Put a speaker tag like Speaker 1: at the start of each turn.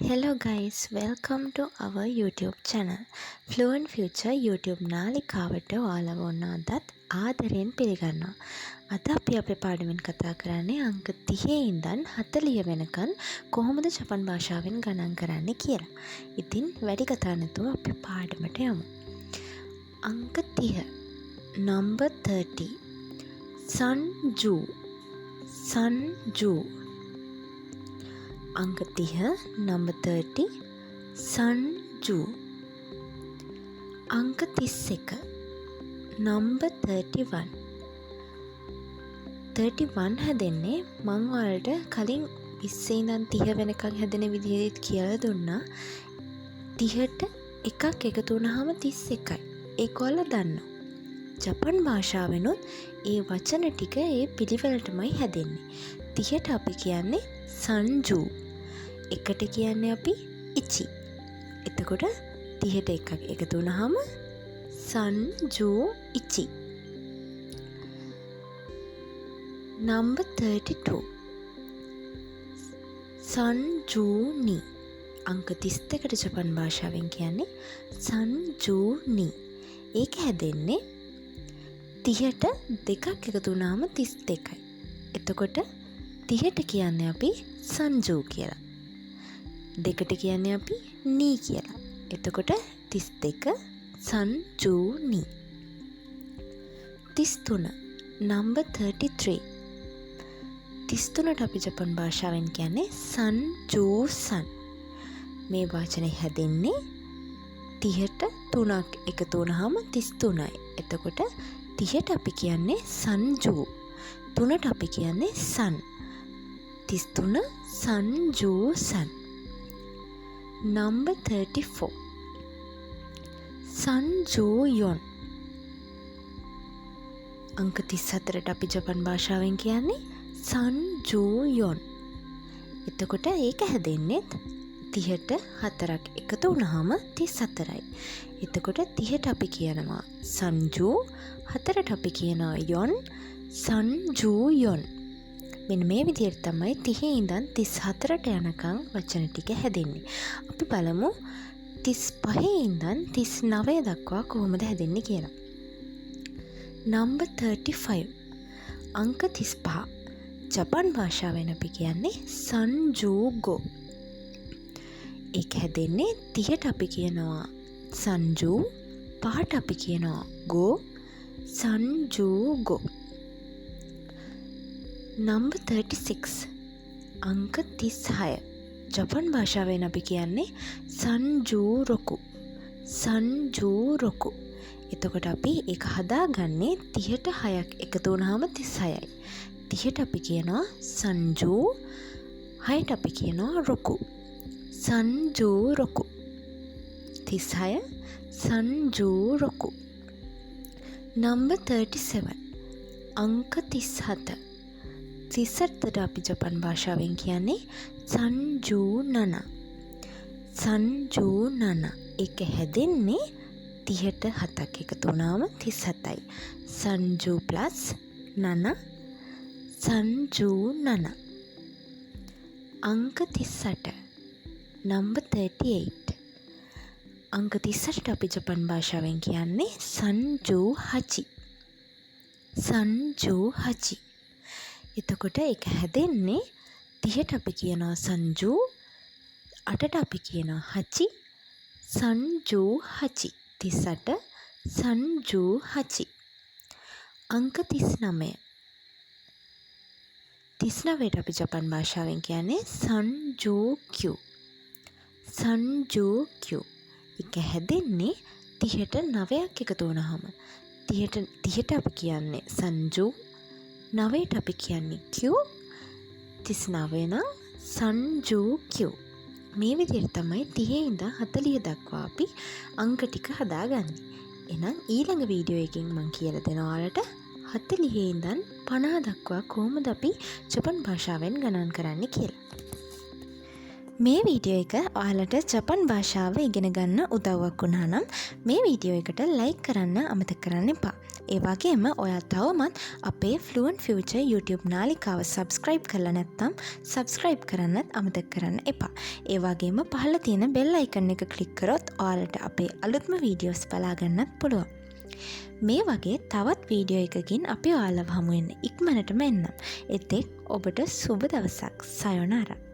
Speaker 1: Hello guys, welcome to our YouTube channel. Fluent Future YouTube නාලිකාවට ඔයාලව ඔන්නත් ආදරයෙන් පිළිගන්නවා. අද අපි අපේ පාඩමෙන් කතා කරන්නේ අංක 30 ඉඳන් 40 වෙනකන් කොහොමද ජපන් භාෂාවෙන් ගණන් කරන්නේ කියලා. ඉතින් වැඩි කතා නැතුව අපි පාඩමට යමු. අංක 30 number 30 sanju sanju अंक 30 नंबर 30 संजू अंक 31 नंबर 31 31 හැදෙන්නේ මම ඔයාලට කලින් 20 ඉඳන් 30 වෙනකන් හැදෙන විදිහට කියලා දුන්නා 30ට එකක් එකතු වුණාම 31යි ඒක ඔයාලා දන්නවා ජපන් භාෂාවෙනුත් ඒ වචන ටික ඒ පිළිවෙලටමයි හැදෙන්නේ 30ට අපි කියන්නේ සංජු එකට කියන්නේ අපි ඉචි. එතකොට 30ට එකක් එකතු වුණාම සංජු ඉචි. number 32 සංජුනි අංක 32ට ජපන් භාෂාවෙන් කියන්නේ සංජුනි. ඒක හැදෙන්නේ 30ට දෙකක් එකතු වුණාම 32යි. එතකොට 30ට කියන්නේ අපි සංජු කියලා. දෙකට කියන්නේ අපි නී කියලා. එතකොට 32 සංජුනි. 33 number 33 33ට අපි ජපන් භාෂාවෙන් කියන්නේ සංජූසන්. මේ වචනේ හැදෙන්නේ 30ට 3ක් එකතු වුණාම 33යි. එතකොට 30ට අපි කියන්නේ සංජු. 3ට අපි කියන්නේ සන්. 33 සංජූසන්. number 34 සංජූයොන් අංක 34ට අපි ජපන් භාෂාවෙන් කියන්නේ සංජූයොන්. එතකොට ඒක හැදෙන්නේ 30ට 4ක් එකතු වුණාම 34යි. එතකොට 30ට අපි කියනවා සංජූ 4ට අපි කියනවා යොන් සංජූයොන්. මෙන්න මේ විදිහට තමයි 30 ඉඳන් 34ට යනකම් වචන ටික හැදෙන්නේ. අපි බලමු 35 ඉඳන් 39 දක්වා කොහොමද හැදෙන්නේ කියලා. number 35 අංක 35 ජපන් භාෂාවෙන් අපි කියන්නේ සංජූගෝ. ඒක හැදෙන්නේ 30ට අපි කියනවා සංජු 5ට අපි කියනවා ගෝ සංජූගෝ. number 36 අංක 36 ජපන් භාෂාවෙන් අපි කියන්නේ සංජූරොකු සංජූරොකු. එතකොට අපි ඒක හදාගන්නේ 30ට 6ක් එකතු වුණාම 36යි. 30ට අපි කියනවා සංජූ 6ට අපි කියනවා රොකු සංජූරොකු. 36 සංජූරොකු. number 37 අංක 37 37ට අපි ජපන් භාෂාවෙන් කියන්නේ සංජූනන සංජූනන. ඒක හැදෙන්නේ 30ට 7ක් එකතු වුණාම 37යි. සංජු ප්ලස් නන සංජූනන. අංක 38 number 38 අංක 38ට අපි ජපන් භාෂාවෙන් කියන්නේ සංජූහචි සංජූහචි. එතකොට ඒක හැදෙන්නේ 30ට අපි කියනවා සංජු 8ට අපි කියනවා හචි සංජු හචි. 38 සංජු හචි. අංක 39ට අපි ජපන් භාෂාවෙන් කියන්නේ සංජූක්‍යු සංජූක්‍යු. ඒක හැදෙන්නේ 30ට 9ක් එකතු වුණාම 30ට අපි කියන්නේ සංජු 9ට අපි කියන්නේ Q 39 නම් සංජූ Q. මේ විදිහට තමයි 30 ඉඳන් 40 දක්වා අපි අංක ටික හදාගන්නේ. එහෙනම් ඊළඟ වීඩියෝ එකකින් මම කියලා දෙනවා ඔයාලට 40 ඉඳන් 50 දක්වා කොහොමද අපි ජපන් භාෂාවෙන් ගණන් කරන්නේ කියලා. මේ වීඩියෝ එක ඔයාලට ජපන් භාෂාව ඉගෙන ගන්න උදව්වක් වුණා නම් මේ වීඩියෝ එකට ලයික් කරන්න අමතක කරන්න එපා. ඒ වගේම ඔයා තවමත් අපේ Fluent Future YouTube නාලිකාව subscribe කරලා නැත්නම් subscribe කරන්නත් අමතක කරන්න එපා. ඒ වගේම පහළ තියෙන bell icon එක click කරොත් ඔයාලට අපේ අලුත්ම videos බලා ගන්නත් පුළුවන්. මේ වගේ තවත් වීඩියෝ එකකින් අපි ඔයාලව හමු වෙන්න ඉක්මනටම එන්නම්. එතෙක් ඔබට සුබ දවසක්. සයොනාරා.